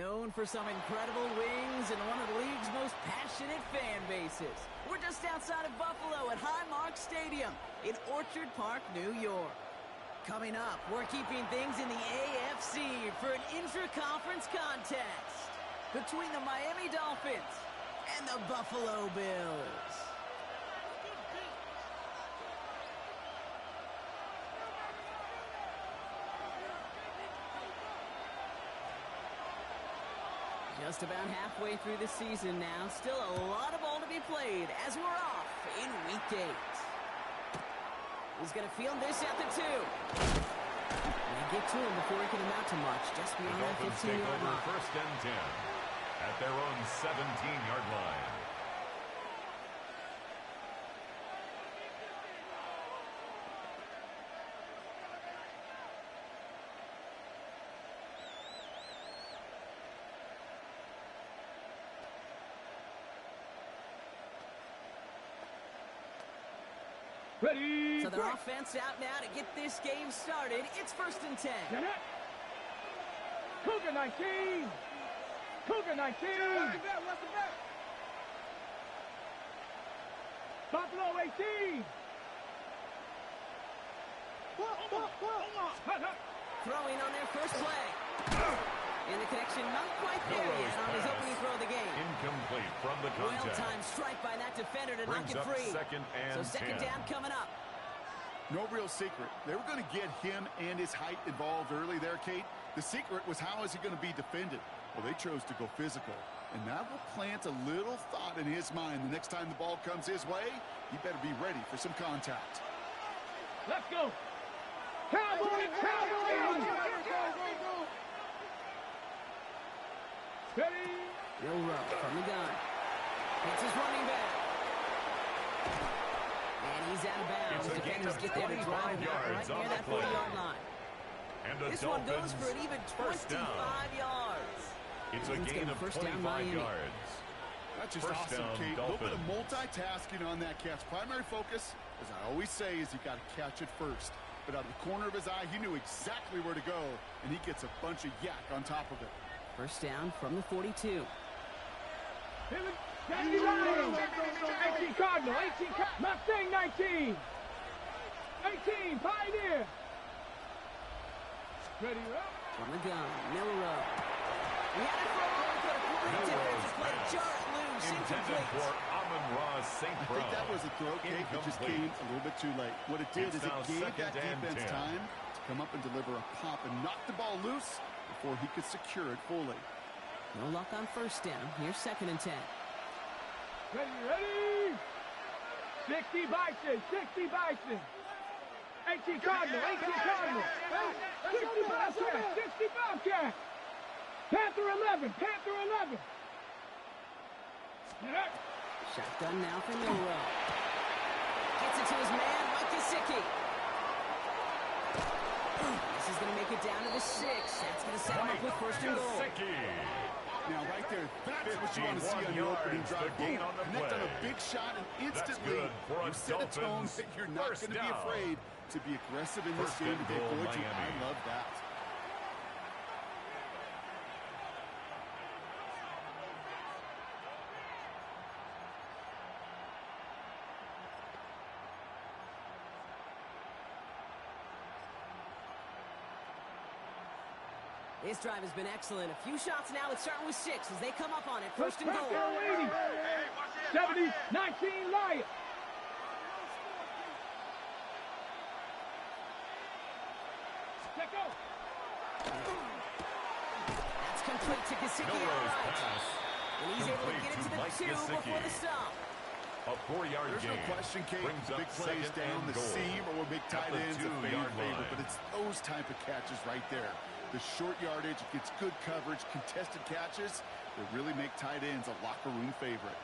Known for some incredible wings and one of the league's most passionate fan bases. We're just outside of Buffalo at Highmark Stadium in Orchard Park, New York. Coming up, we're keeping things in the AFC for an intra-conference contest between the Miami Dolphins and the Buffalo Bills. Just about halfway through the season now. Still a lot of ball to be played as we're off in Week 8. He's going to field this at the 2. They get to him before he can amount to much. Just beyond that 15-yard line. First and 10 at their own 17-yard line. Ready, so their offense out now to get this game started. It's 1st and 10. Cougar 19. Cougar 19. Buffalo 18. Throwing on their first play. And the connection not quite there yet on his opening throw of the game. Incomplete from the contact. Well-timed strike by that defender to knock it free. Second and so second 10. down coming up. No real secret. They were going to get him and his height involved early there, Kate. The secret was how is he going to be defended? Well, they chose to go physical. And that will plant a little thought in his mind. The next time the ball comes his way, he better be ready for some contact. Let's go. Cowboys, Cowboys. Ready. Bill Rowe from the gun. Hits his running back. And he's out of bounds. Defenders get there to drive him right near that 40-yard line. And this one goes for an even 25 yards. It's a gain of 25 yards. That's just awesome, Kate. A little bit of multitasking on that catch. Primary focus, as I always say, is you got to catch it first. But out of the corner of his eye, he knew exactly where to go, and he gets a bunch of yak on top of it. First down from the 42. 18 Cardinal, 18 Mustang 19. 18 Pioneer. Ready, up. From the gun, Miller. He had it for a moment, but a great defensive play to jar it loose. Intended for Amon-Ra St. I think that was a throw, Kate, that just came a little bit too late. What it did is it gave that defense time to come up and deliver a pop and knock the ball loose before he could secure it fully. No luck on first down. Here's 2nd and 10. Ready. 60 Bison, 60 Bison. 18 Cardinal, 18 Cardinal. 60 Bobcat, 60 Bobcat. Panther 11, Panther 11. Shotgun now for Milrow. Gets it to his man, Mike Gesicki. This is going to make it down to the 6. That's going to set him up with 1st and goal. Now, right there, that's what you want to see on your opening drive. Connect on a big shot, and instantly you set a tone that you're not going to be afraid to be aggressive in this game today. I love that. This drive has been excellent. A few shots now. It's starting with 6 as they come up on it. 1st and goal. 70-19 Lions. Let go. That's complete to Gesicki. All right. And he's able to get it to the 2 before the stop. A 4-yard There's gain. no question, Kate. Brings Big plays down the seam or big tight ends a fan favorite, but it's those type of catches right there. The short yardage, it gets good coverage, contested catches that really make tight ends a locker room favorite.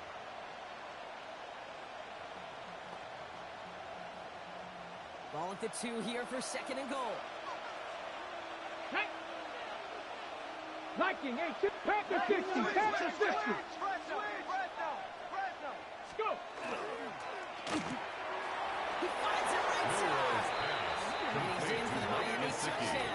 Ball at the 2 here for 2nd and goal. Viking 18, Panther 60, Panther 60. Let's go. He finds it right side. And he's in for the Miami touchdown.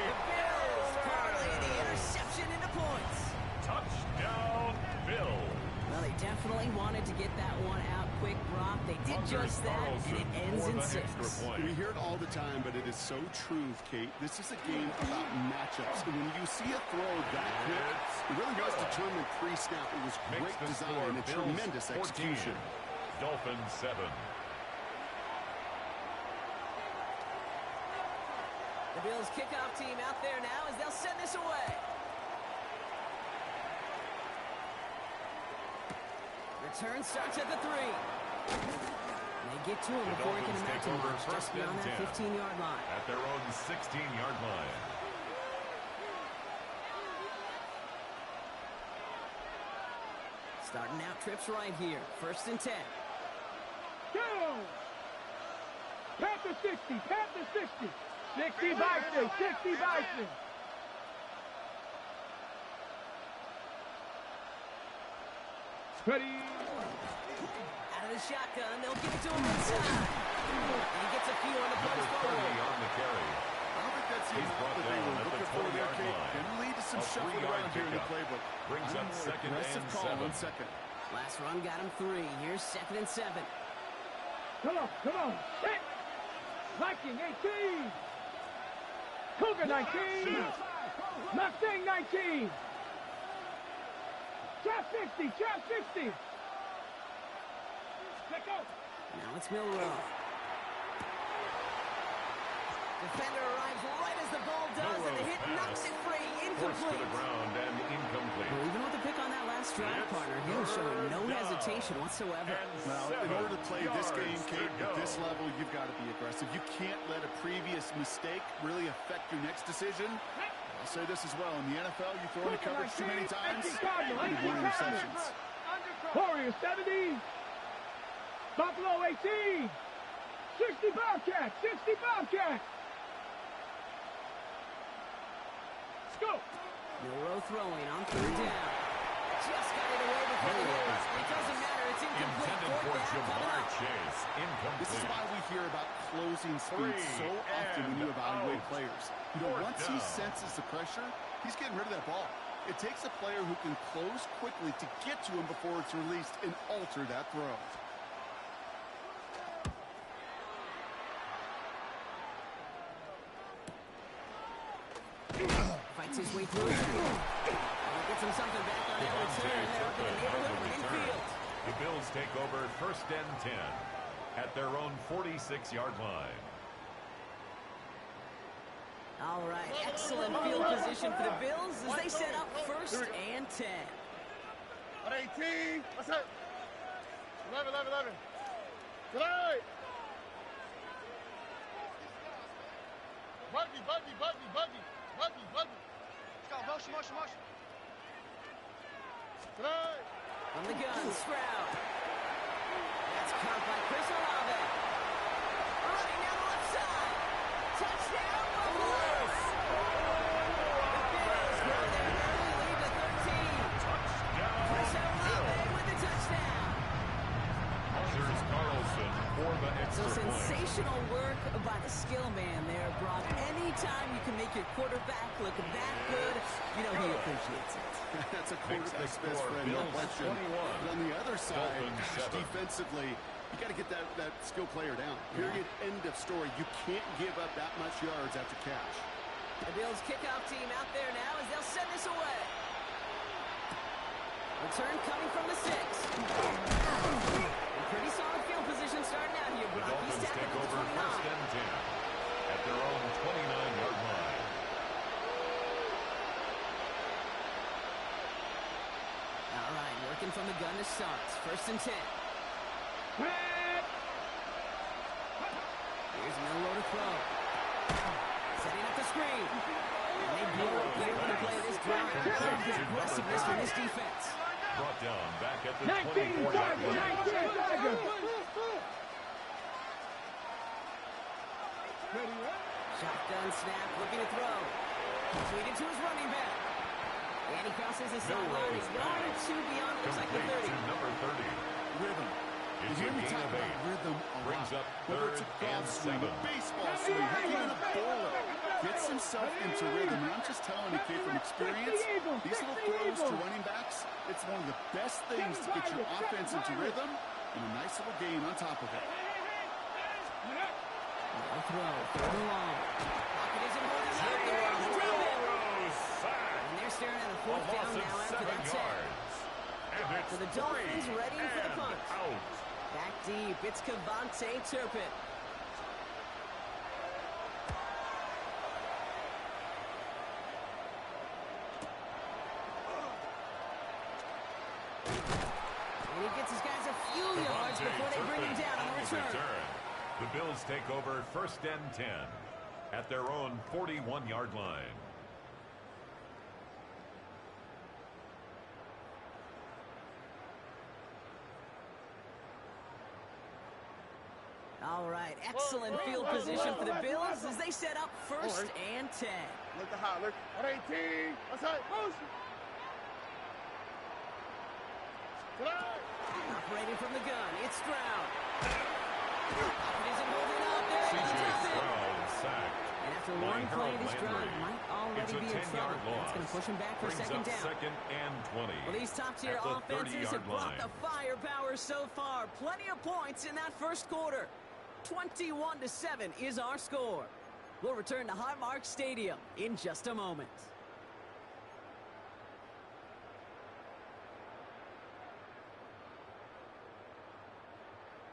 The Bills parlay the interception into points. Touchdown, Bills. Well, they definitely wanted to get that one out quick, Brock. They did just that, and it ends in 6. We hear it all the time, but it is so true, Kate. This is a game about matchups. And when you see a throw that quick, it really was determined pre-snap. It was great design and tremendous execution. Dolphins 7. The Bills kickoff team out there now as they'll send this away. Return starts at the 3. They get to him before he can imagine much, just beyond that 15-yard line. At their own 16-yard line. Starting out trips right here. 1st and 10. Go! Panther 60, Panther 60. 60 Bison, 60 Bison. Ready. Out of the shotgun, they'll give it to him inside. And he gets a few on the Number post 30 forward. on the carry. I don't think that's the He's amount brought that they down were at the looking for there, 20-yard Kate. line. Can lead to some A shuffle 3-yard around here in the pickup. playbook. Brings up More 2nd aggressive and call 7. on 2nd. Last run got him 3. Here's 2nd and 7. Come on, come on. Hit. Viking 18. Cougar 19. Mustang 19. Trap 60, trap 60. Let go. Now it's Milrow. Defender arrives right as the ball does, and the hit knocks it free. Forced to Incomplete. the ground and incomplete. Well, even with the pick on that last drive, partner, he was showing no hesitation whatsoever. Well, in order to play this game, Kate, at this level, you've got to be aggressive. You can't let a previous mistake really affect your next decision. I'll say this as well. In the NFL, you throw into coverage too many times, you need more interceptions. Warriors 70. Buffalo 18. 60 Bobcats, 60 Bobcats. Let's go. Milrow throwing on 3rd down. Just got it away before the hit. It doesn't matter. It's incomplete. Intended for 4th down coming Jamar up. Chase. Incomplete. This is why we hear about closing speed so often when you evaluate players. You know, once he senses the pressure, he's getting rid of that ball. It takes a player who can close quickly to get to him before it's released and alter that throw. Fights his way through. Gets him something back on that return. They're up in the neighborhood of infield. The Bills take over 1st and 10 at their own 46-yard line. All right, excellent field position for the Bills as they set up 1st and 10. 18. What's up? 11, 11, 11. Tonight. Buggy, buggy, buggy, buggy, buggy, buggy. Let's go, motion, motion, motion. Tonight. On the gun, Stroud. That's caught by Chris Olave. Running down the left side. Touchdown, Buffalo. The Bills grow their early lead to 13. Chris Olave with the touchdown. Here's Carlson for the So extra point. sensational work by the skill man there, Brock. Anytime you can make your quarterback look that good, you know he appreciates it. That's a Makes the quarterback's best score friend, no Bills question. 21. But on the other side, Dolphins 7. defensively, you got to get that skill player down. Period. End of story. You can't give up that much yards after catch. The Bills kickoff team out there now as they'll send this away. Return coming from the 6. Pretty solid field position starting out here, The Brock. He's Dolphins tapping take the over 29. 1st and 10 at their own 29-yard line. All right, working from the gun to start. 1st and 10. Here's Milrow to throw. Setting up the screen. And they blow up the open play of this drive. Love the aggressiveness from this defense. Brought down back at the 19 24-yard Tigers, line. 19 Tigers. Shotgun snap, looking to throw. Completed to his running back. And he crosses the sideline. A yard or two beyond, looks like the Complete 30. to number 30. Rhythm. You hear me talk about rhythm a lot. Whether it's a golf swing, a baseball swing, heck, even a bowler gets himself into rhythm. And I'm just telling you, kid, from experience, these little throws to running backs, it's one of the best things to get your offense into rhythm and a nice little gain on top of it. I'll throw. Third and long. Pocket isn't holding up. They're on the drop in. And they're staring at a fourth down now after that set. So the Dolphins ready for the punt. Back deep. It's Cavante Turpin. And he gets his guys a few yards before they bring him down on the return. The Bills take over 1st and 10 at their own 41-yard line. All right, excellent field position for the Bills as they set up 1st and 10. Look the high, look. 118. That's right. Motion. Operating from the gun, it's Stroud. Pocket isn't holding up. There he is. Sacked. And after one play, this drive might already be in trouble. That's going to push him back for second down. 2nd and 20. Well, these top-tier offenses have brought the firepower so far. Plenty of points in that first quarter. 21-7 is our score. We'll return to Highmark Stadium in just a moment.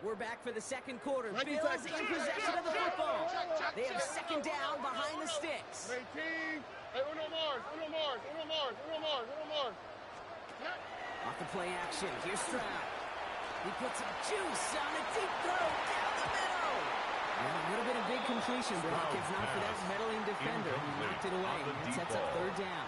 We're back for the second quarter. Bills in possession of the football. They have second down behind the sticks. 18. Hey, uno Mars. Off the play action. Here's Stroud. He puts some juice on a deep throw down the middle. And a little bit of big completion, Brock. If not for that meddling defender who knocked it away. That sets up third down.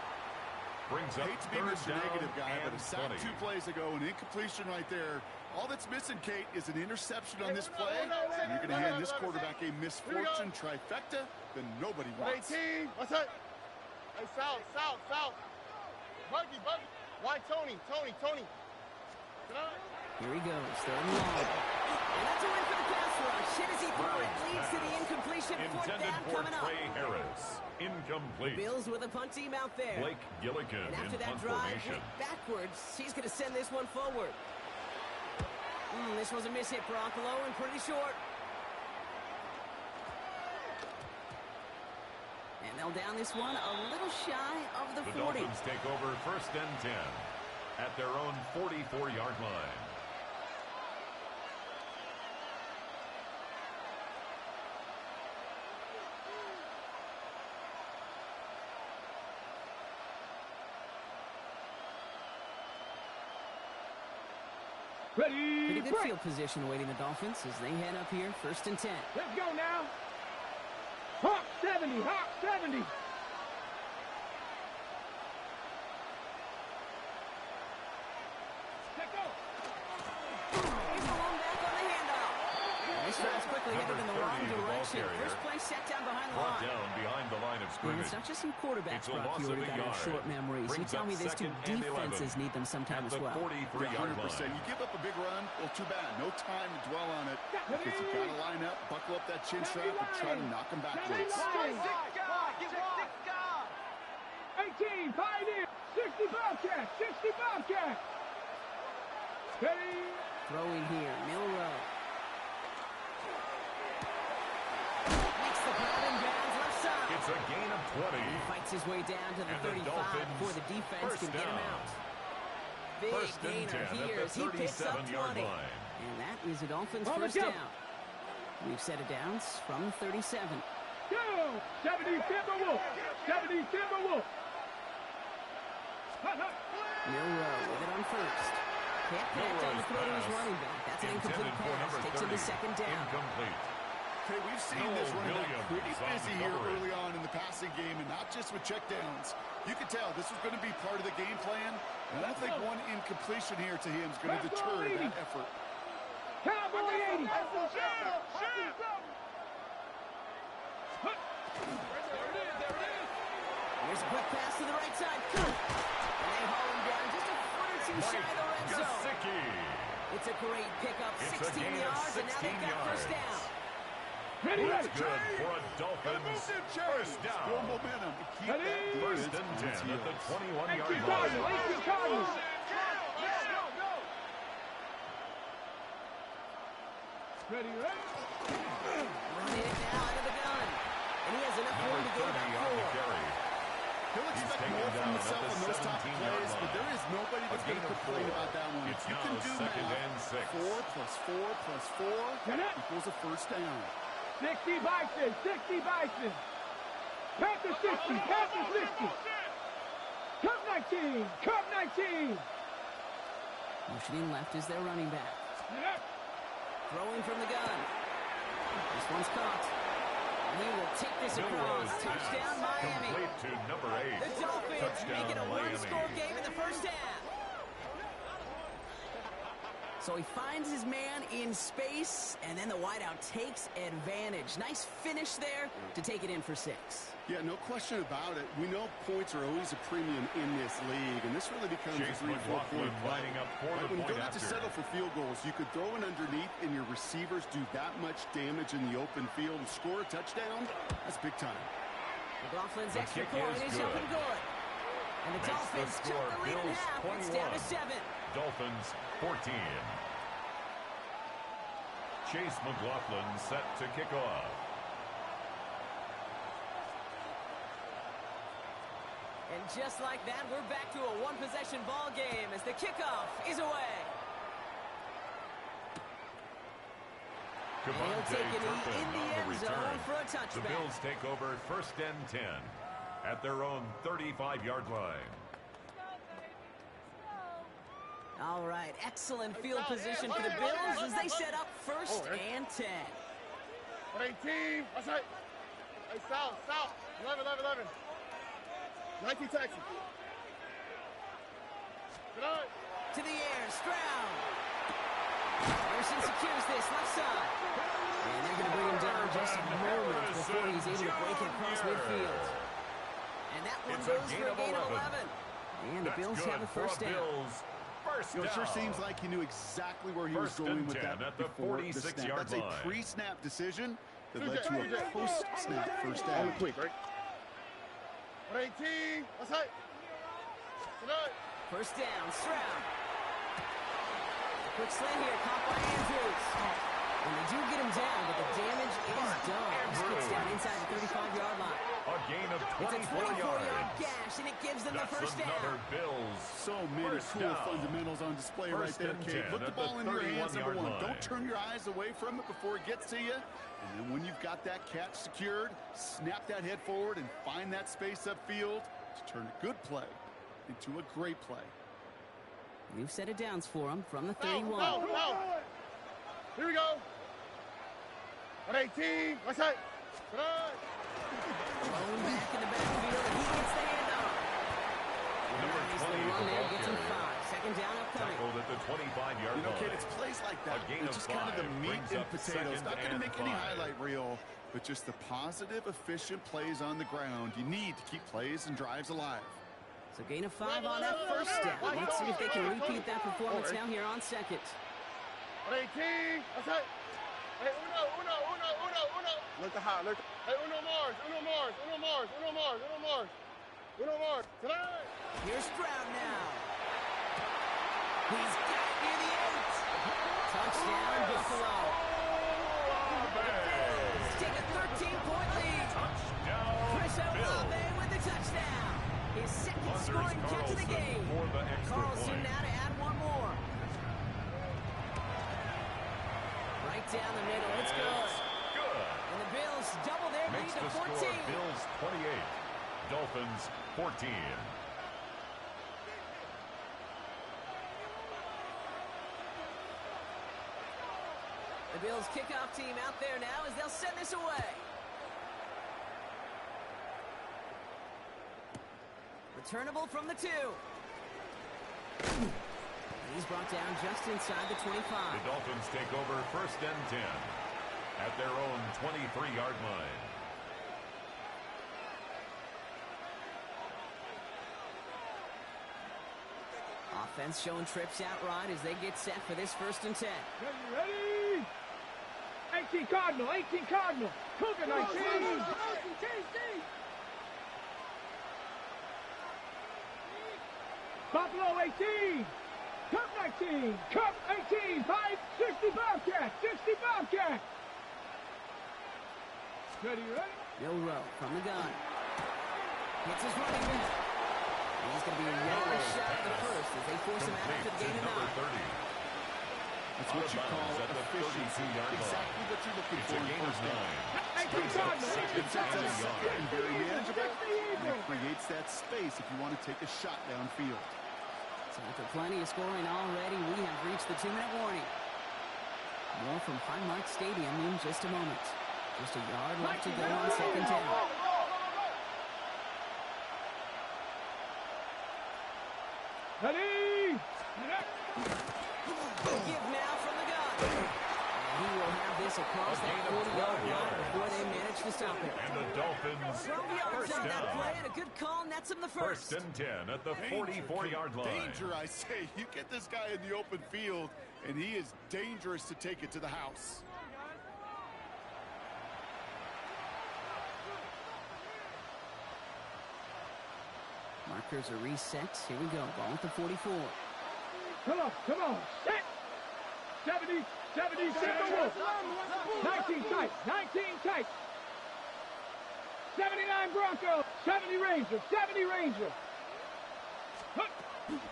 Brings up hate to be Mr. Negative guy, but a sack 2 plays ago, an incompletion right there. All that's missing, Kate, is an interception on this play. And you're going to hand this quarterback a misfortune trifecta that nobody wants. 18. What's that? Hey, south. Buggy. Why Tony? Here he goes, third and long. And that's a win for the pass rush. Hit as he threw it. Leads to the incompletion. Fourth down coming up. Trey Harris. Incomplete. Bills with a punt team out there. Blake Gilligan and after in that punt drive, formation. backwards, he's going to send this one forward. This was a miss hit, Brock, low and pretty short. And they'll down this one a little shy of the 40. Dolphins take over 1st and 10 at their own 44-yard line. Ready, Pretty good field position awaiting the Dolphins as they head up here, 1st and 10. Let's go now. Hawk 70. Let's go. Here's the long back on the handoff. This drive's quickly headed in the wrong direction. First play set down behind the Brought line. down behind the line of And scrimmage. it's not just some quarterbacks, It's a Brock, loss you of already a got to have yard. short memories. You Brings tell up me this two 2nd and 11. defenses need them sometimes At as the well. 43-yard 100%. line. You give up a big run, well, too bad. No time to dwell on it because you got to line up, buckle up that chin strap, and try to knock them backwards. 18, pioneer, 60 Bobcat. Ready. Throwing here, Milrow. Makes the grab and bounds left side. It's a gain of 20. He fights his way down to the And the 35 Dolphins before the defense first can get him down. out. Big 1st and gainer 10 here at as the he picks up 37-yard 20. line. And that is the Dolphins' On the first jump. down. We've set it down from 37. Go. 70 Timberwolf. Milrow with it on first. Can't connect on the throw to his running back. That's an incomplete pass. Takes him to second down. Incomplete. Okay, we've seen this running back Williams pretty on busy here coverage. early on in the passing game, and not just with checkdowns. You could tell this was going to be part of the game plan, and I think one incompletion here to him is going to deter that effort. Cowboy 80. Here's a quick pass to the right side. And they haul him down just a foot or two shy of the red zone. Gesicki. It's a great pickup, It's 16 yards, and now they've got first down. Ready, That's ready. good for a Dolphins first Build down. momentum. and Keep Ready? that First defense and on its 10 at the heels. 21-yard 18 line. Cardinals, 18 Cardinals. Ready, ready. Running it now out of the gun. And he has enough Number room to get 30 about on the 4. carry. He'll He's expect taken more from down himself at on the those top 17-yard plays, but line. there is nobody that's A going to gain of complain 4. about that one. It's If you now can do second math, and 6. 4 plus 4 plus 4 Get it. equals a first down. 60 Bison, 60 Bison. Panthers 60, Panthers 60. Cup 19, Cup 19. Motioning left is their running back. Get up. Throwing from the gun. This one's caught. And he will take this across. Touchdown, Miami. Complete to number 8. The Dolphins Touchdown, make it a Miami. one-score game in the first half. So he finds his man in space, and then the wideout takes advantage. Nice finish there to take it in for 6. Yeah, no question about it. We know points are always a premium in this league, and this really becomes Chase a 3-4 McLaughlin point play. lining up for the When you point don't have to after. settle for field goals, you could throw it underneath, and your receivers do that much damage in the open field and score a touchdown. That's big time. McLaughlin's The extra kick point is is up good. and good. And the Makes the Dolphins took score the lead in Bills half. It's down to 21. 7. Dolphins 14. Chase McLaughlin set to kick off. And just like that, we're back to a one-possession ball game as the kickoff is away. And he'll take it Turpin in the on end return. zone for a The touchback. Bills take over first and 10 at their own 35-yard line. All right, excellent field position for the Bills as they set up first and 10. 18. That's right. Hey, south. 11. 19 Texas. Good night. To the air, Stroud. Anderson secures this left side. And they're going to bring him down just moments before he's able to break it across midfield. And that one It's a goes for a gain of 11. And the That's Bills good have a for first down. Bills first You know, it sure down. seems like he knew exactly where he was First going and with 10 that at the before the 46 snap. yard That's a line. pre-snap decision that led to a post-snap first down. Only quick, right? 18. That's right. Good night. First down, Stroud. Quick slant here, caught by Andrews. And they do get him down, but the damage is done. He gets down inside the 35-yard line. A gain of It's a 24 24-yard yards. gash, and it gives them That's the first another down. Bills. So many First cool down. fundamentals on display right First there, and Kate. 10 Put the at ball the in your hands, number 31-yard 1. line. Don't turn your eyes away from it before it gets to you. And then when you've got that catch secured, snap that head forward and find that space upfield to turn a good play into a great play. New set of downs for him from the Foul, 31. foul, foul. Here we go. 18. That's right. Good night. Thrown back in the backfield, and he gets the handoff. Number Nice 20 little run there, gets him football 5. Second down upcoming. Tackled at the 25-yard You know, line. Kate, it's plays like that. A gain It's of just kind of the 5 meat brings and up potatoes. second Not going to and make any 5. highlight reel, but just the positive, efficient plays on the ground. You need to keep plays and drives alive. So gain of 5 on that first down. Let's see if they can repeat that performance now here on second. 18. That's right. Hey, uno. Look the high. Look. Hey, uno Mars. Tonight. Here's Stroud now. He's got it near the 8. Touchdown, Buffalo. Bills take a 13-point lead. Touchdown, Chris Bills. Olave with the touchdown. His second scoring catch of the game. For the extra Carlson point. now to add one more. Right down the middle. It's good. Good. And the Bills double their Makes lead the to score 14. Bills 28, Dolphins 14. The Bills kickoff team out there now as they'll send this away. Returnable from the 2. And he's brought down just inside the 25. The Dolphins take over first and 10 at their own 23-yard line. Offense showing trips out right as they get set for this 1st and 10. Ready? 18 Cardinal, 18 Cardinal. Cougar 19. Buffalo 18. Cup 19. Cup 18. 60 Bobcat. 60 Bobcat. Ready? Milrow from the gun. Hits his running back. And he's going to be well shot of the first as they force him out after the gain of 9. That's what you call efficiency. Exactly what you're looking for in first down. It's very manageable, and it creates that space if you want to take a shot downfield. So after plenty of scoring already, we have reached the 2-minute warning. More from Highmark Stadium in just a moment. Just a yard left to go on 2nd down. Ready? Give now from the gun. And he will have this across that 40-yard line before they manage to stop it. And the Dolphins 12 yards first on that play, down. and a good call nets him the first. 1st and 10 at the 44-yard line. Danger, I say. You get this guy in the open field, and he is dangerous to take it to the house. Markers are reset. Here we go. Ball at the 44. Come on. Set. 70, single wolf. 19 tight. 79 Bronco. 70 Ranger.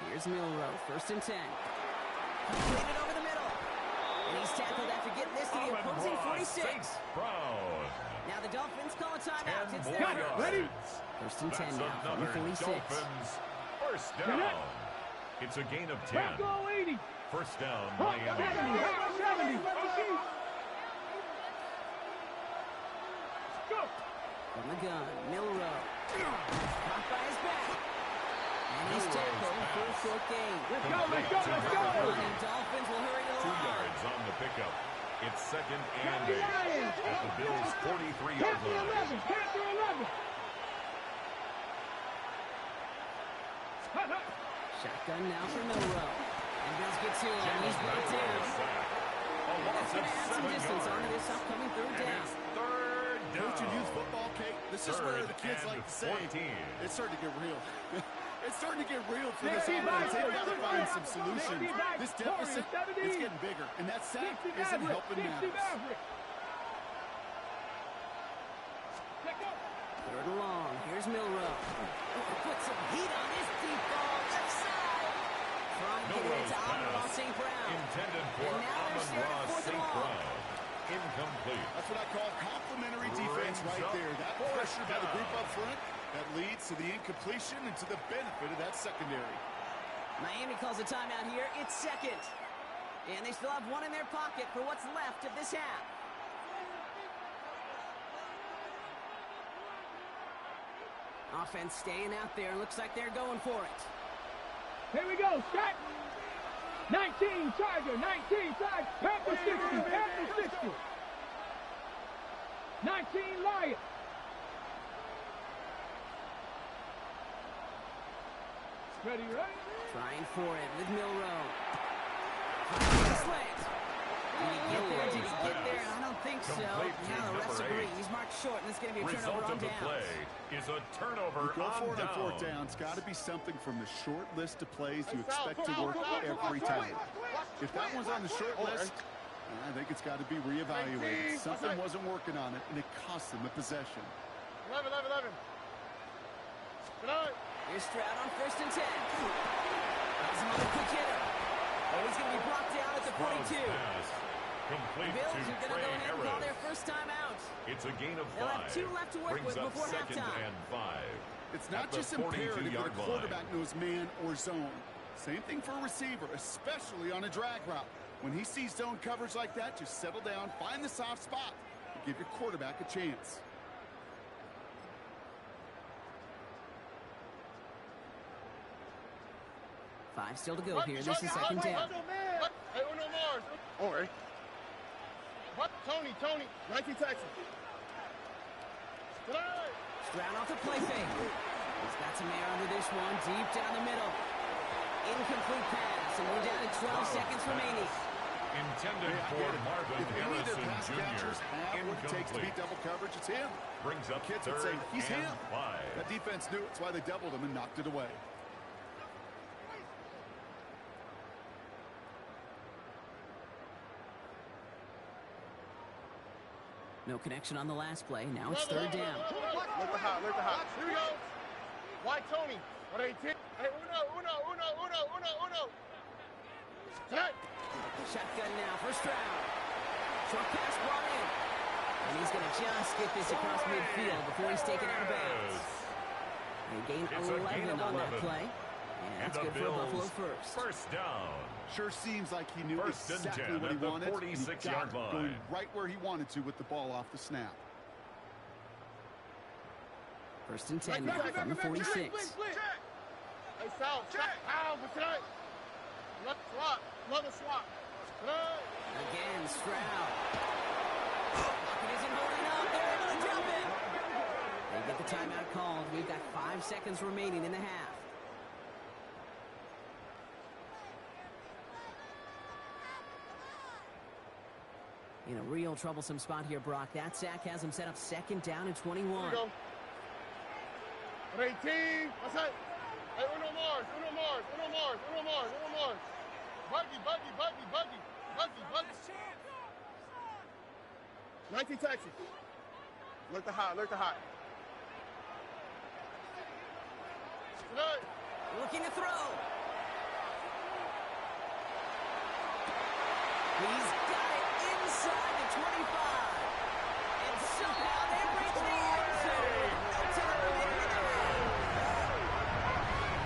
Here's Milrow. 1st and 10. Played it over the middle. And he's tackled after getting this to the opposing 46. Brown. Now the Dolphins call a timeout. 10 It's more their yards. Ready? 1st and 10 That's now from the another 46. Dolphins first down. It's a gain of 10. Bronco 80. First down, Hawk Miami. 70. Go. From the gun, Milrow. Caught by his back. And he's tackled for a short gain. Let's go. And Dolphins will hurry to the 2 line. yards on the pickup. It's 2nd and 8 at the Bills' 43-yard line. Panther 11. Shotgun now for Milrow. And Bills get 2, and he's brought down. That's going to add some distance onto this upcoming 3rd down. Third down. Coaching youth football, Kate, this is where the kids like to say, 14. it's starting to get real. It's starting to get real for this offense. They've got to find some solutions. This deficit is getting bigger, and that sack isn't helping matters. 3rd and long. Here's Milrow. Put some heat on this deep ball. Left side. Trying to get it Milrow's to Amon-Ra pass St. Brown. intended for And now they're staring at Amon-Ra 4th and St. long. Brown. Incomplete. That's what I call complimentary defense Brings right up there. That fourth pressure by the down. group up front, that leads to the incompletion and to the benefit of that secondary. Miami calls a timeout here. It's 2nd. And they still have one in their pocket for what's left of this half. Offense staying out there. Looks like they're going for it. Here we go. Set. 19 Tiger. 19 Tiger. Panther 60. 19 Lion. Ready? Trying for it with Milrow. Slant. Did he get there? Did he get there? I don't think so. Complete to Now the refs number agree. 8. He's marked short, and it's going to be a Result turnover on of the downs. play is a turnover Go for it on on 4th down. It's got to be something from the short list of plays you Hey, foul, expect to foul, work foul, every foul, time. If that one's on the short list, I think it's got to be reevaluated. Something wasn't working on it, and it cost them a possession. 11. Good night. Here's Stroud on 1st and 10. He's another quick hitter. Oh, he's going to be brought down at the 42. Pass. Complete Bills to are going to go Trey ahead and call Harris. their first time out. It's a gain of 5. They'll have 2 left to work Brings with up before 2nd halftime. and 5. It's not At the just imperative that 42-yard a line. quarterback knows man or zone. Same thing for a receiver, especially on a drag route. When he sees zone coverage like that, just settle down, find the soft spot, and give your quarterback a chance. Five still to go here. This is 2nd down. Hey, Uno Mars. All right. What? Tony. 19 Texas. Good night. Stroud off the play fake. He's got some air under this one, deep down the middle. Incomplete pass, and we're down to 12 seconds remaining. Intended for Marvin If any of their Harrison pass catchers Jr. have what it takes to beat Incomplete. double coverage, it's him. Brings up Kids would say, third he's and him. 5. That defense knew it. That's why they doubled him and knocked it away. No connection on the last play. Now it's third down. Look the hot, look the hot. Here we go. Why Tony? 118. Hey, uno. Set. Shotgun now for Stroud. Short pass brought in. And he's going to just get this across midfield before he's taken out of bounds. They gain It's a 11 gain of on that 11. play. And And that's the good for a Buffalo Bills first. first down. Sure seems like he knew First and exactly 10 what he at the wanted. and he 46-yard got it, going line. right where he wanted to with the ball off the snap. First and 10 now from the 46. Hey, Sal, check. Ow, what's that? Another swap. Again, Stroud. Pocket isn't holding up. They're able to drop it. They get the timeout called. We've got 5 seconds remaining in the half. In a real troublesome spot here, Brock. That sack has him set up second down and 21. Here we go. 118. What's that? Hey, uno Mars. Buggy. 19 Texas. Look the hot. Tonight. Looking to throw. He's got it inside the 25. And somehow they reach the end zone. No time remaining in the half.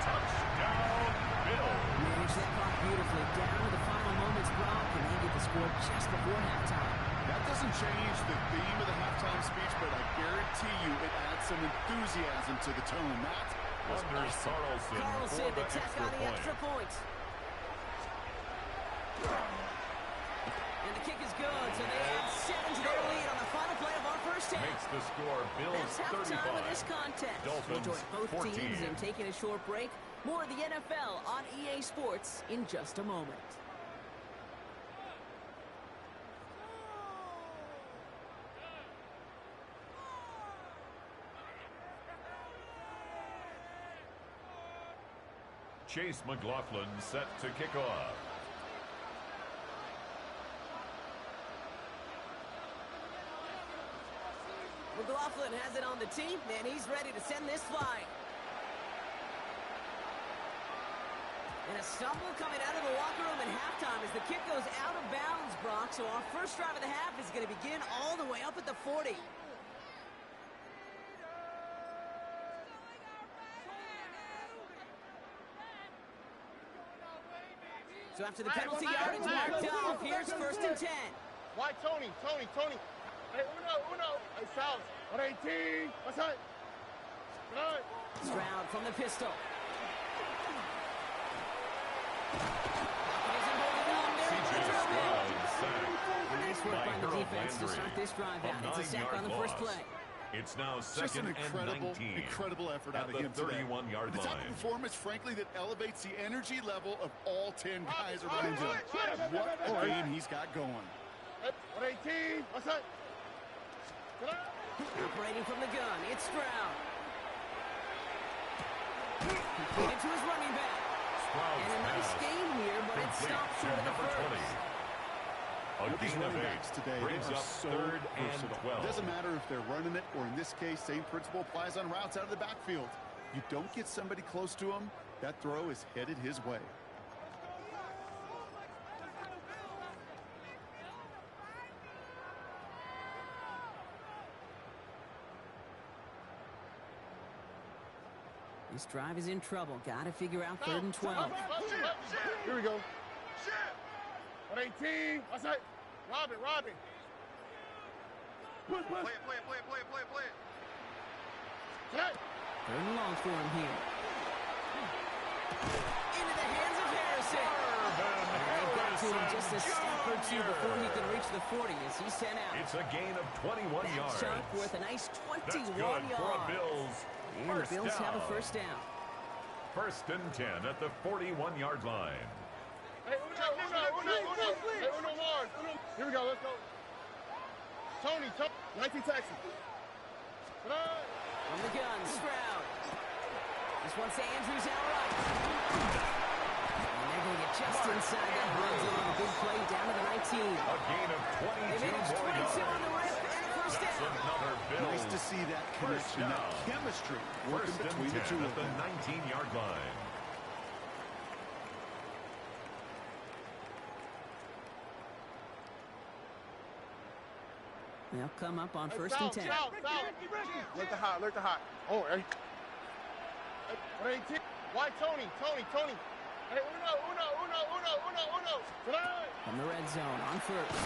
Touchdown, Bills. Manage that clock beautifully. Down to the final moments, Brock, and they get the score just before halftime. That doesn't change the theme of the halftime speech, but I guarantee you it adds some enthusiasm to the tone. That was Wonders awesome. Carlson for The the tack extra on the point. extra point. And the kick is good, so they add 7 to their lead on the final play of our first half. Makes the score Bills That's halftime of 35. this contest. Dolphins We'll join both 14. teams in taking a short break. More of the NFL on EA Sports in just a moment. Chase McLaughlin set to kick off. McLaughlin has it on the tee, and he's ready to send this flying. And a stumble coming out of the locker room at halftime as the kick goes out of bounds, Brock. So our first drive of the half is going to begin all the way up at the 40. So after the penalty yardage marked off, here's first and 10. Why Tony? Hey, uno. Hey, Sal. 118. What's that? Tonight. Stroud from the pistol. C.J. Stroud sacked. Nice work by the Harold defense to Landry. start this drive out. A It's a sack 9-yard on the first loss. play. It's now Just an second and 19. incredible effort out At of the him today. 31-yard The type line. of performance, frankly, that elevates the energy level of all 10 guys around him. What a game he's got going. Hey, 118. What's that? Tonight. Operating from the gun, it's Stroud. Completed to his running back. Stroud's And a nice pass game here, but it complete stopped to short of the number 20. first. A These gain of running 8 backs today, they brings are up so third and versatile. 12. It doesn't matter if they're running it, or in this case, same principle applies on routes out of the backfield. You don't get somebody close to him, that throw is headed his way. This drive is in trouble. Got to figure out third and 12. Here we go. 118. What's that? Robin. Play it. Tonight. Third and long for him here. Into the hands of Harrison. They got to him just a step or two before he can reach the 40 as he's sent out. It's a gain of 21 That yards. chunk worth a nice 21 That's good yards. for a Bills And the first Bills have a down. first down. First and 10 at the 41-yard line. Hey, Uno. Hey, Uno Mars. Here we go, let's go. Tony, 19 Texas. From the gun, Stroud. This one's to Andrews outright. And they're going to get just inside that red zone. A big play down to the 19. A gain of 22 more yards. On the rip and a first That's down. another Bills. Nice to see that connection, that chemistry working First and between the 10 two at of the them. 19-yard line. They'll come up on first and 10. South. Alert the hot. Oh, hey. 18. Why Tony? Hey, Uno. From the red zone on first.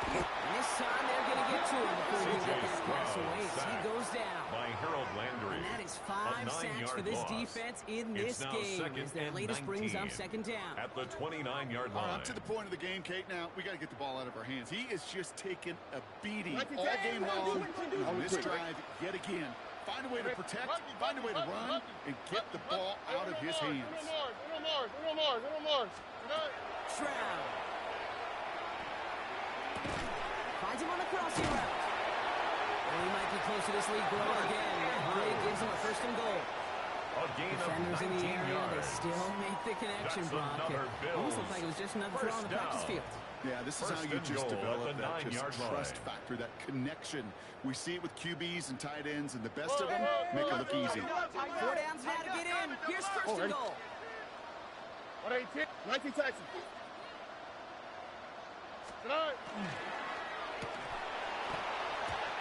And this time they're going to get to him before he can get that pass away as he goes down. By Harold Landry. And that is 5 sacks for this defense in this game as their latest brings up second down. At the 29-yard line. Up to the point of the game, Kate. Now, we got to get the ball out of our hands. He is just taking a beating all game long on this drive yet again. Find a way to protect, find a way to run, and get the ball out of his hands. Uno Mars. Stroud. Finds him on the crossing route. And he might be close to this league growing again. That play gives him a first and goal. A gain Defenders of in the 19 area, yards. they still make the connection, That's Brock. another It almost looked Bills like it was just another throw on the first practice down. field. Yeah, this is First how you and just goal develop at the that just 9-yard trust line. factor, that connection. We see it with QBs and tight ends, and the best of them make it look easy. 4 downs now to get in. Here's first and goal. 19 Texas.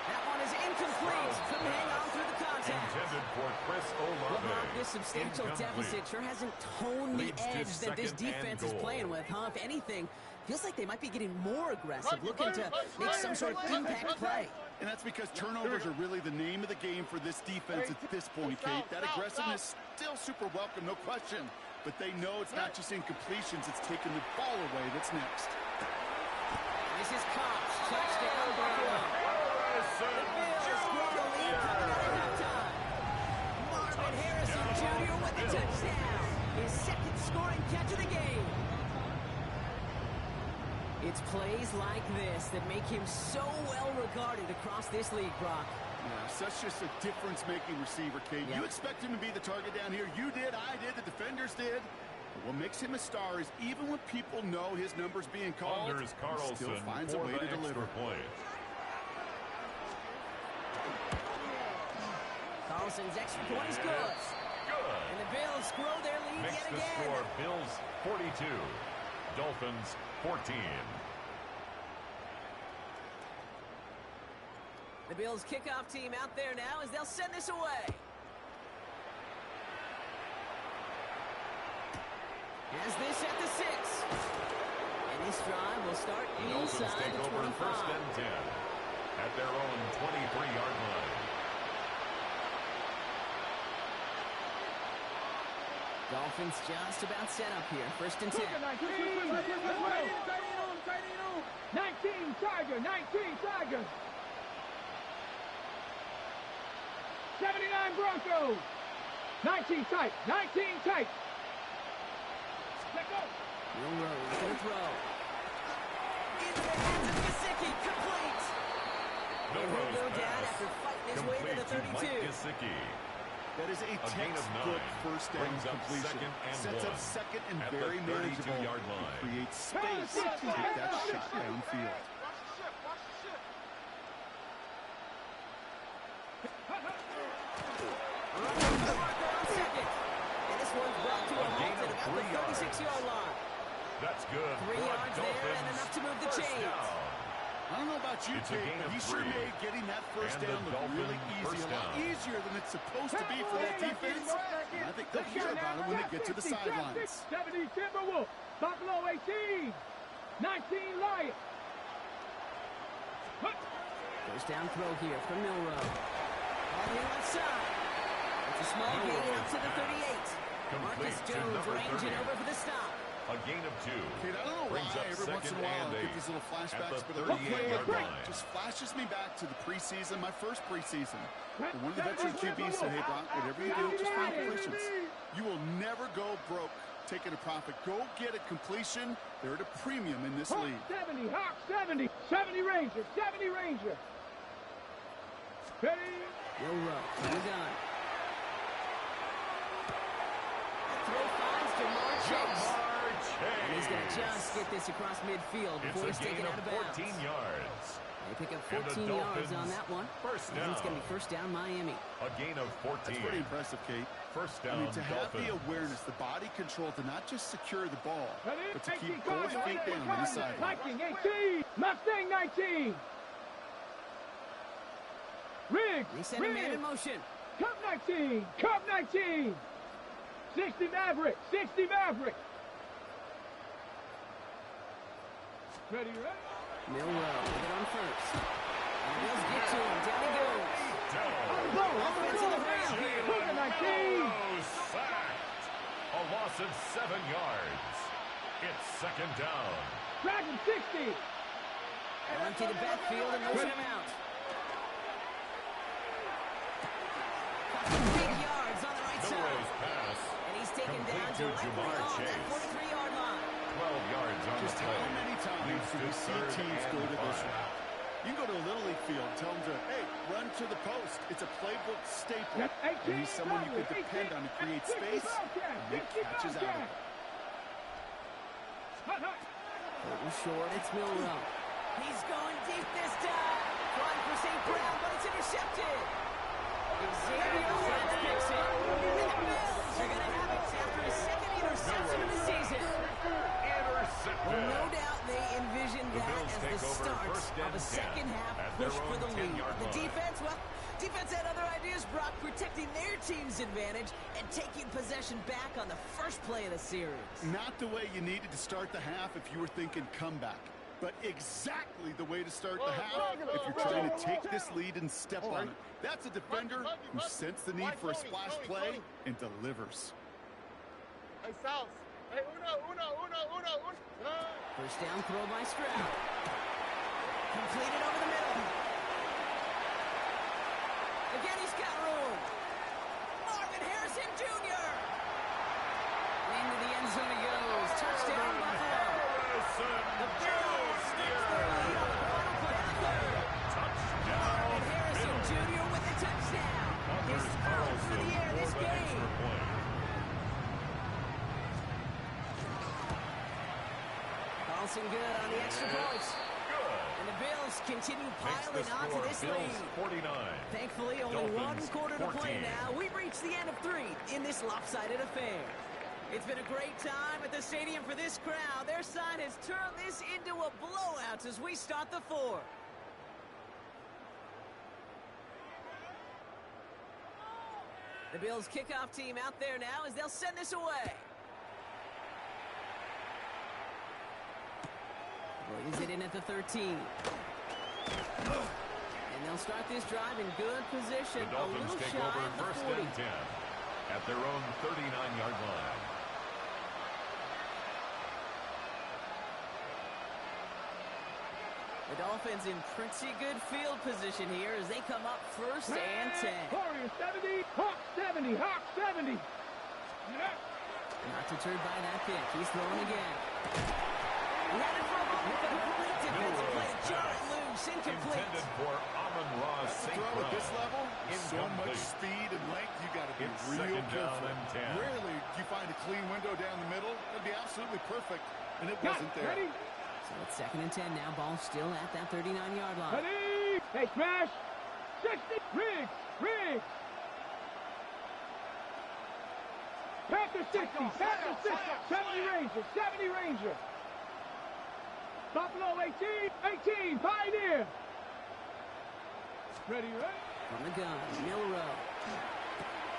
That one is incomplete. Couldn't hang on through the contact. Intended for Chris Olave. Well, this substantial deficit sure hasn't toned the Leads to edge that this second and defense is goal. playing with, huh? If anything, feels like they might be getting more aggressive, looking to make some sort of impact play. And that's because turnovers are really the name of the game for this defense at this point, Kate. That aggressiveness still super welcome, no question. But they know it's not just incompletions, it's taking the ball away that's next. This is Cox. Touchdown, Brown. The Bills grow the lead coming out of halftime. Marvin Harrison Jr. with the touchdown. His second scoring catch of the game. It's plays like this that make him so well regarded across this league, Brock. Yeah, such just a difference-making receiver, Kate. Yeah. You expect him to be the target down here. You did, I did, the defenders did. But what makes him a star is even when people know his number's being called, Anders he Carlson still finds a for way the to deliver. extra point. Carlson's extra point is good. Good. And the Bills grow their lead Makes yet the again. score Bills 42, Dolphins 14. The Bills kickoff team out there now as they'll send this away. As this at the 6. And this drive will start The Dolphins inside take the over 25. first and 10 at their own 23-yard line. Dolphins just about set up here. First and 10. 19, Tiger, 19, Tiger. 79 Broncos. 19 tight, 19 tight. Let go. Milroe's going to throw. Into the hands of Gesicki, complete. And he'll go down after fighting his way to the 32. That is a gain of textbook 9. first down Brings up completion. second and Sets up 1 second and at very the 32 manageable. yard line. It creates space to take that shot downfield. Running the marker on second. And this one's brought to a halt at about the 36-yard line. That's good. 3 for a yards there and Dolphins enough to move the first chains. down. I don't know about you, It's a Kate, gain but of he sure 3. made getting that first And the down look really Dolphins easy, first a lot down. easier than it's supposed to be for that defense. And I think they'll hear about it when they get to the sidelines. 70 Timberwolves. Buffalo 18. 19 Lions. First down throw here from Milroe. On the left side. It's a small gain up to the 38. Marcus Complete to Jones number ranging 30. over for the stop. A gain of 2. Kid, I don't know Brings why up every once in a second while and I get 8 these little at flashbacks, the but it 38-yard line. just flashes me back to the preseason, my first preseason. And one of the veteran QBs said, hey, Brock, whatever you do, just find completions. You will never go broke taking a profit. Go get a completion. They're at a premium in this league. 70, Hawk 70. 70 Ranger, 70 Ranger. Ready? Will Rowe from the gun. Throw finds Jamar Chase. And he's going to just get this across midfield before he's taken out of bounds. 14 yards. They pick up 14 yards on that one. First And down. it's going to be first down Miami. A gain of 14. That's pretty impressive, Kate. First I down, mean, to have the Dolphins. awareness, the body control to not just secure the ball, Ready? but to keep 18, both feet down on the sideline. Viking 18. Mustang 19. Riggs. They send a man in Riggs. motion. Cup 19. Cup 19. 60 Maverick. 60 Maverick. Ready, ready? Milrow with it on first. And Bills get to him. Down he goes. Offense in the ground here. Cougar 19. Sacked. A loss of 7 yards. It's second down. Dragon 60. Empty the backfield and motion him out. big yards on the right side. Milrow's pass. And he's taken down Complete to directly Jamar on that Chase. 43-yard line. 12 yards on Just the how play. many times Leads do to we see third teams and go to this 5. route? You can go to a Little League field, tell them to, hey, run to the post. It's a playbook staple. That's 18 And he's someone you can Maverick, depend on to create 60 space, Bobcat, and make 60 catches out of Bobcat. it. Hut, hut. Over short, it's Milrow. He's going deep this time. Trying for St. Brown, but it's intercepted. Xavier Woods picks it. And the Bills are going to have it after his second interception of the season. Intercepted. Well, no doubt they envisioned The that Bills as take the over start first and of a 10 second half at their push for own the lead. 10-yard The line. defense, well, defense had other ideas, Brock, protecting their team's advantage and taking possession back on the first play of the series. Not the way you needed to start the half if you were thinking comeback, but exactly the way to start the half if you're trying to take this lead and step on it. That's a defender who sensed the need for a splash play and delivers. Hey, South. Hey, uno. First down throw by Stroud. Completed over the middle. Again, he's got room. Marvin Harrison Jr. Into the end zone he goes. Touchdown, Buffalo. The Bills snatch their lead on the final play of the third. Marvin Harrison Jr. with the touchdown. His third for the air this game. Carlson good on the extra points. And the Bills continue piling onto this lead. 49. Thankfully, only Dolphins, one quarter to 14. play now. We've reached the end of 3 in this lopsided affair. It's been a great time at the stadium for this crowd. Their side has turned this into a blowout as we start the 4th. The Bills kickoff team out there now as they'll send this away. Brings it in at the 13. And they'll start this drive in good position. The Dolphins a little take shy over of the first 40. and 10 at their own 39-yard line. The Dolphins in pretty good field position here as they come up first and 10. Warrior 70. Hawk 70. Hawk 70. Not deterred by that pick. He's throwing again. Ran it for a moment, but a complete defensive play. Jarrett loose, incomplete. Intended for Amon-Ra That's a St. throw at this Brown. level, with so much Incomplete. speed and length, you got to be It's real second down careful. and 10. Rarely do you find a clean window down the middle. That'd be absolutely perfect, and it Got wasn't it. there. Ready? So it's second and 10 now. Ball still at that 39-yard line. Ready? Hey, smash. 60. Riggs. Riggs. Panther 60. Panther 60. 70 Ranger. 70 Ranger. Buffalo 18. 18. Pioneer. Ready, ready? From the gun, Milrow.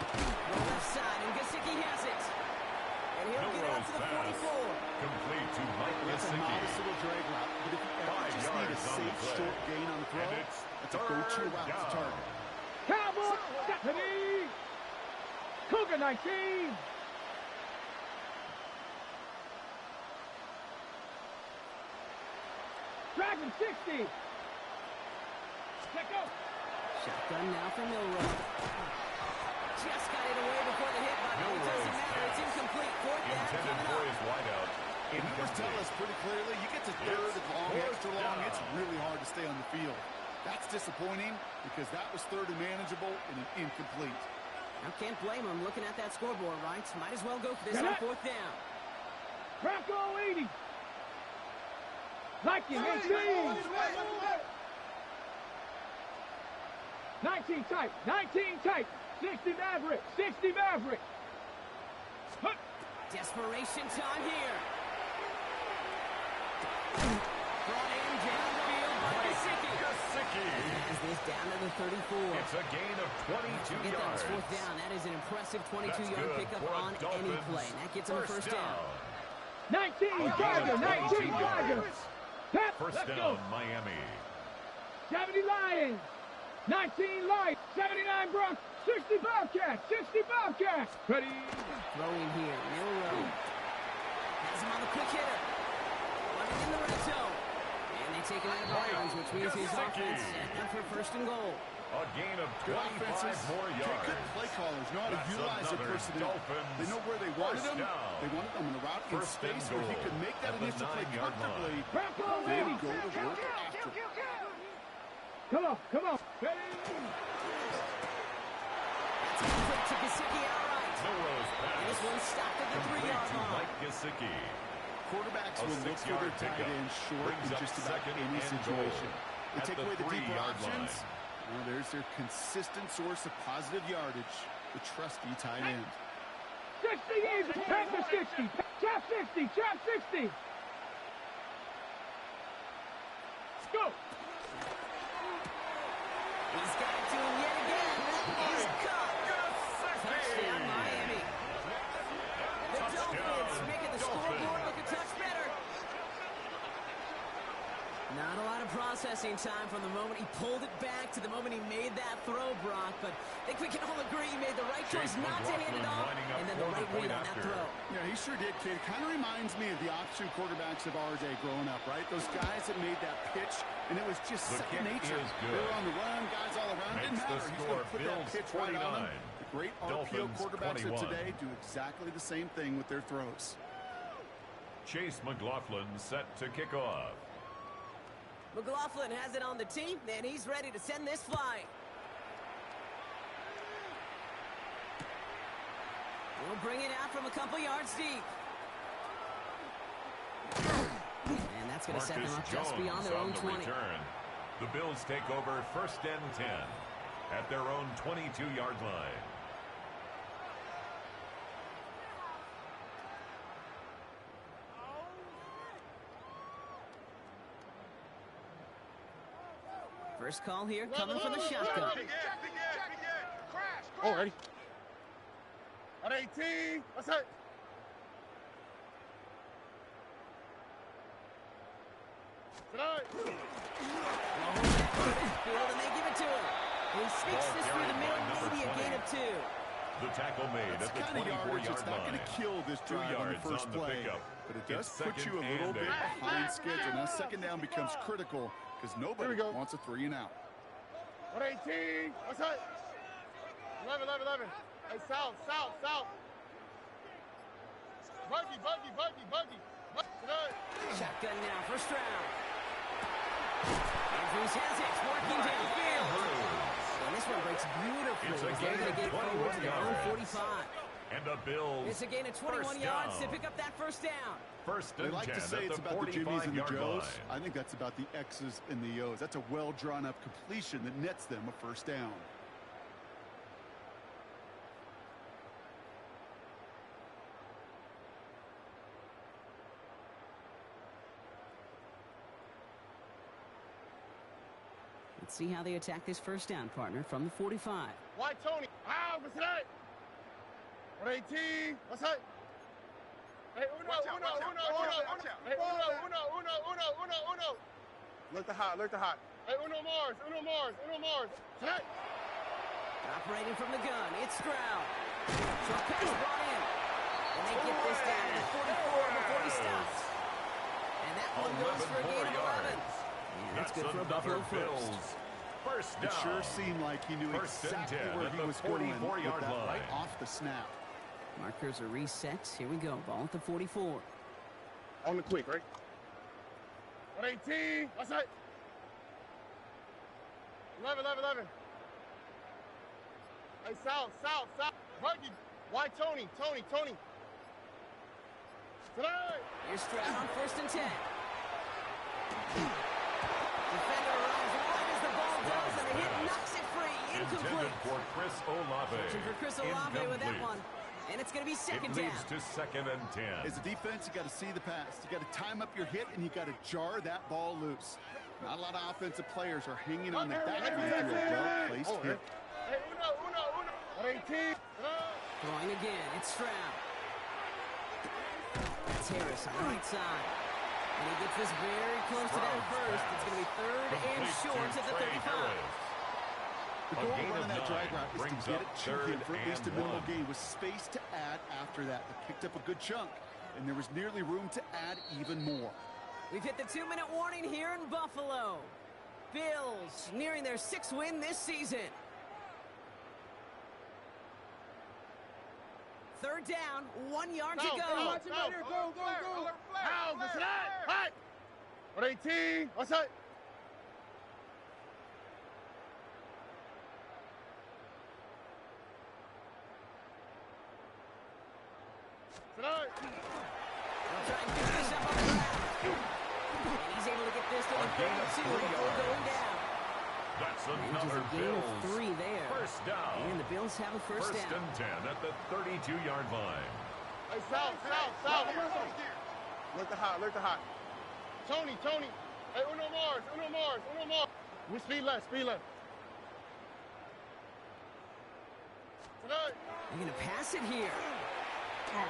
The left side, and Gesicki has it. And he'll get out to the 44. Complete to Mike It's a modest Gesicki. little drag route, but if you ever 5 just need a yards on the safe, play. short gain on the throw, And it's that's a go-to third route to down. target. Cowboy. Ready? Cougar 19. 7, 60. Check out. Shotgun now for Milrow. Just got it away before the hit button. It doesn't matter. It's incomplete. Fourth down Intended coming for up. his wideout. The numbers tell us pretty clearly, you get to third and long, extra long, it's really hard to stay on the field. That's disappointing because that was third and manageable and an incomplete. I can't blame him looking at that scoreboard, right? Might as well go for this on fourth down. Bronco 80. Like him, 18. 19 tight, 19 tight. 60 Maverick, 60 Maverick. Hup. Desperation time here. Brought in downfield by Gesicki. Has this down to the 34. It's a gain of 22 Get that yards. fourth down. That is an impressive That's 22-yard good pickup for a on any Dolphins play. And that gets him a first down. 19 Tiger, 19 Tiger. Pep, First let's down, go. Miami. 70 Lions. 19 Lions. 79 Bronx. 60 Bobcats. 60 Bobcats. Ready. Throwing here. Milrow. Has him on the quick hitter. Running in the red zone. And they take him out of bounds, which means his offense set up for first and goal. A gain of Good 25 offenses. more yards. Good play callers know how to That's utilize their another personnel. Dolphins They know where they wanted first them. down. They wanted them in a route in First and space where he goal could make that at the initial play 9-yard comfortably. line. Bronco Then 80. go to work after. Come on, come on. Ready. That's a quick to Gesicki outright. Milrow's pass. And this one stopped at the Complete 3-yard to line. Mike Gesicki. Quarterbacks A will look for their 6-yard tight pickup. end short Brings in up just about second any and situation. goal They at take the away the deeper 3-yard options. line. Well, there's their consistent source of positive yardage, the trusty tight end. 60 easy. Tap to 60. Tap 60. Tap 60. Let's go. He's got it to him yet again. He's caught. Touchdown, Miami. The Dolphins making the scoreboard look a touch better. Not a lot of processing time from the moment he pulled it back to the moment he made that throw, Brock. But I think we can all agree he made the right choice not to hand it off, and then the right read on that throw. Yeah, he sure did, kid. Kind of reminds me of the option quarterbacks of our day growing up, right? Those guys that made that pitch, and it was just The second kick nature. is They good. were on the run, guys all around. Didn't Makes the matter. He's score. going to put that Bills pitch right on 49. him. The great RPO Dolphins quarterbacks 21. of today do exactly the same thing with their throws. Chase McLaughlin set to kick off. McLaughlin has it on the team, and he's ready to send this flying. He'll bring it out from a couple yards deep. And that's going to set them Marcus up just Jones beyond their on own the 20. return. The Bills take over first and 10 at their own 22-yard line. First call here coming from the shotgun. Oh, ready. At 18. What's that? Tonight. Field, and they give it to him. He sneaks this through the middle, maybe a gain of 2. The tackle made It's at the kind of yardage. 24-yard It's not going line. to kill this 2 drive on the yards first on the play, pickup. but it does It's put you a second little and bit 8. behind schedule. Now second down becomes critical because nobody wants a 3 and out. What 18? What's that? 11. Hey, south. Buggy. Tonight. Shotgun now, first round. Andrews has it, working downfield. And this one breaks beautifully. It's a They're gain going of to get forward to their own 21 45. And the Bills It's a gain of 21 first yards to down. pick up that first down. First They and like 10 to say at it's the about the Jimmies and the 45-yard Joes. line. I think that's about the X's and the O's. That's a well drawn up completion that nets them a first down. Let's see how they attack this first down, partner, from the 45. Why, Tony? Ah, what's that? What 18? What's that? Hey, uno. Hey, uno. Look the hot. Hey, uno Mars. Tonight. Operating from the gun, it's Stroud. Short pass brought in. And they get this down to 44 before he stops. And that one goes for a gain of 11. And that's good for a Buffalo first. First down. It sure seemed like he knew exactly where he was going with that right off the snap. Markers are reset. Here we go. Ball at the 44. On the quick, right? 118. What's that? 11. Hey, south. Huggy. Why Tony? Tonight. Here's Stroud on 1st and 10. Defender runs wide as the ball goes, and the hit knocks it free. Incomplete. Intended for Chris Olave. Searching for Chris Olave with that one. And it's going to be second down. It leads to 2nd and 10. As a defense, you got to see the pass. You got to time up your hit, and you got to jar that ball loose. Not a lot of offensive players are hanging on the back after a well-placed hit. Hey, uno. 118. Throwing again. It's Stroud. That's Harris on the right side. And he gets this very close to that first. It's going to be 3rd and short at the 35. The goal running that drag route is to get it to him for at least a minimal gain with space to add after that. They picked up a good chunk, and there was nearly room to add even more. We've hit the 2-minute warning here in Buffalo. Bills nearing their 6th win this season. 3rd down, 1 yard to go. Go. How's this that? Hot. 118. What's that? Tonight. They'll try and pick this up on the ground. And he's able to get this to the 32 before going down. That's Manages another a gain of Bills 3 there. first down. And the Bills have a first down. And 10 at the 32-yard line. Hey, south. Look the hot. Tony. Hey, uno Mars. We speed left. Tonight. They're going to pass it here. Well,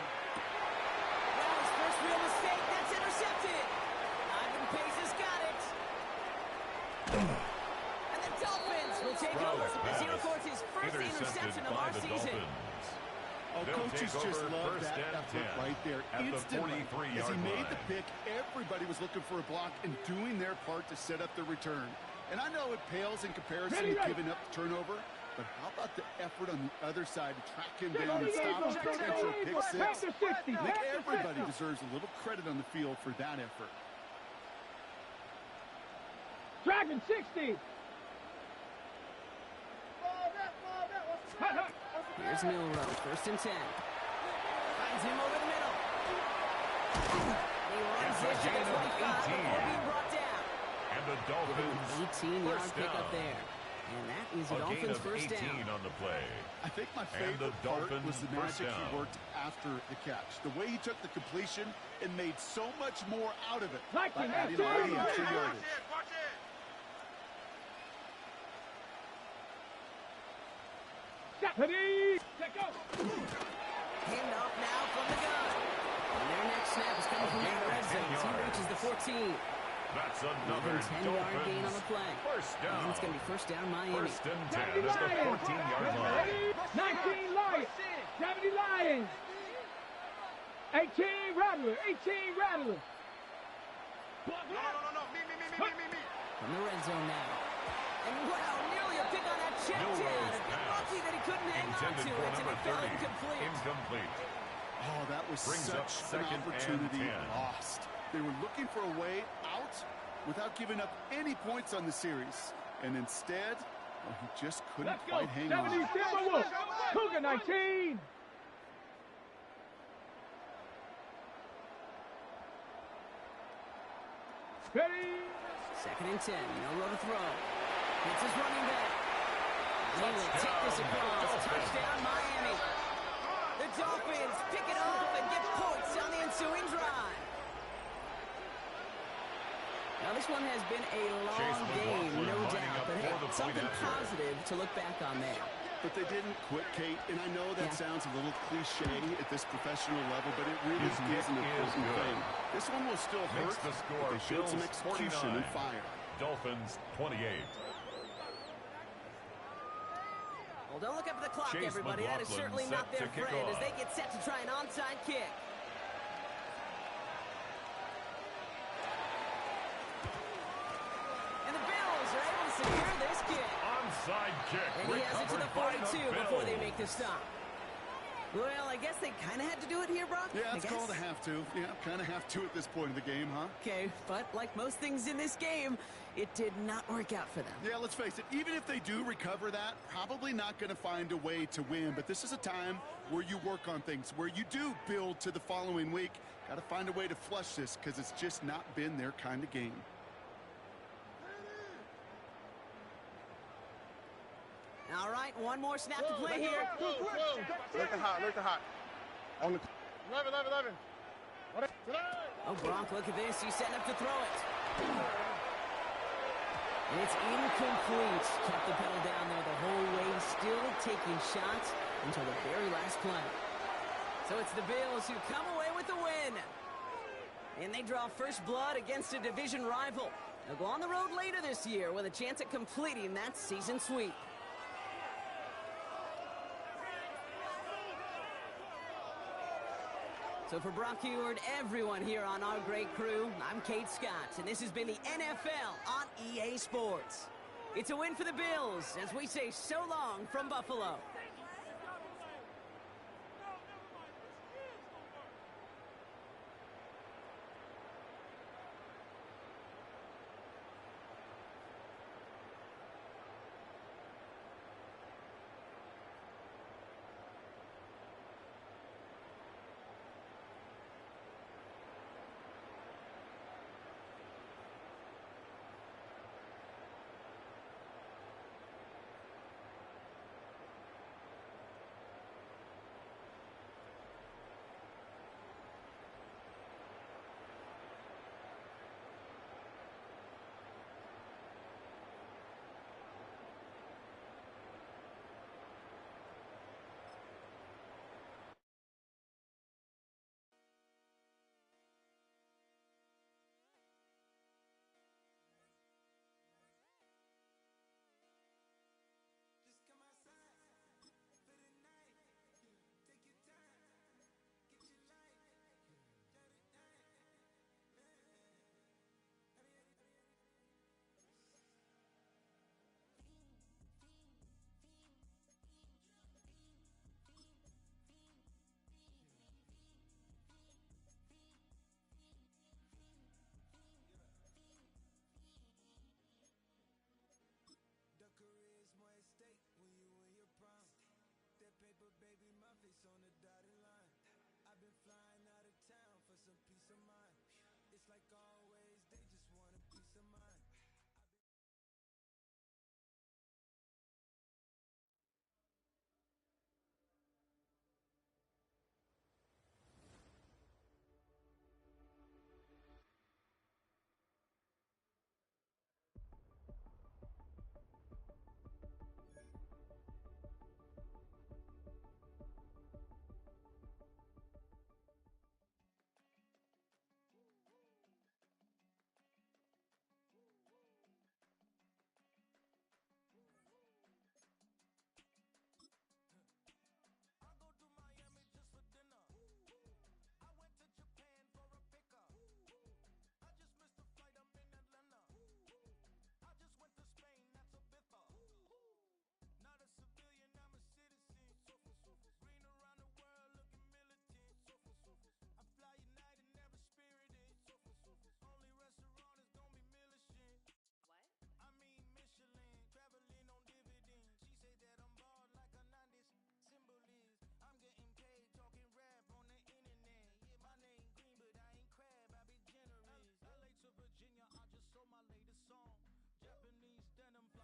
his first real mistake. That's intercepted. Ivan Pace has got it. And the Dolphins will take over as he records his first interception of our season. Oh, coaches just love that effort right there. Instantly, as he made the pick, everybody was looking for a block and doing their part to set up the return. And I know it pales in comparison to giving up the turnover, but how about the effort on the other side to track him down and stop a potential pick six? I think everybody deserves a little credit on the field for that effort. Dragon 60. Here's Milrow, 1st and 10. Finds him over the middle. He runs it to the 25 before being brought down. And the Dolphins 18-yard pickup there. And that is a Dolphins first down. On the play. I think my favorite part was the magic he worked after the catch. The way he took the completion and made so much more out of it by adding all the extra yardage. Watch it. Ready, let go. Hand off now from the gun. And their next snap is coming from the red zone as he reaches the 14. That's another 10-yard gain on the play. First down. And it's going to be first down Miami. 1st and 10 at the 14-yard line. 19 Lions, 70 Lions. 18 Rattler. No. Me. From the red zone now. And wow, nearly a pick on that check down. A bit lucky that he couldn't hang on to it, and it fell incomplete. Oh, that was Brings up such an 2nd and opportunity 10. lost. They were looking for a way out without giving up any points on the series. And instead, well, he just couldn't Let's go. quite hang 70 on. Timberwolves. Cougar 19. Ready. 2nd and 10. Milrow to throw. It's his running back. He will take this across. Touchdown, Miami. The Dolphins pick it up and get points on the ensuing drive. Now, this one has been a long game, no doubt, but hey, something positive to look back on there. But they didn't quit, Kate, and I know that sounds a little cliche at this professional level, but it really is an important thing. This one will still hurt, Makes the score but they showed some Bills execution 49. and fire. Dolphins 28. Well, don't look up at the clock, Chase everybody. That is McLaughlin certainly not set their to kick friend as off. they get set to try an onside kick. Onside kick. And he has it to the recovered by 42 before they Bills. make the stop. Well, I guess they kind of had to do it here, Brock. Yeah, it's called a have to. Yeah, kind of have to at this point in the game, huh? Okay, but like most things in this game, it did not work out for them. Yeah, let's face it, even if they do recover that, probably not going to find a way to win. But this is a time where you work on things, where you do build to the following week. Got to find a way to flush this because it's just not been their kind of game. All right, one more snap to play here. Look the hot. On the 11. Oh, Brock, look at this. He's setting up to throw it. And it's incomplete. Kept the pedal down there the whole way, still taking shots until the very last play. So it's the Bills who come away with the win. And they draw first blood against a division rival. They'll go on the road later this year with a chance at completing that season sweep. So for Brock Heward, everyone here on our great crew, I'm Kate Scott, and this has been the NFL on EA Sports. It's a win for the Bills, as we say so long from Buffalo. I've been flying out of town for some peace of mind. It's like always.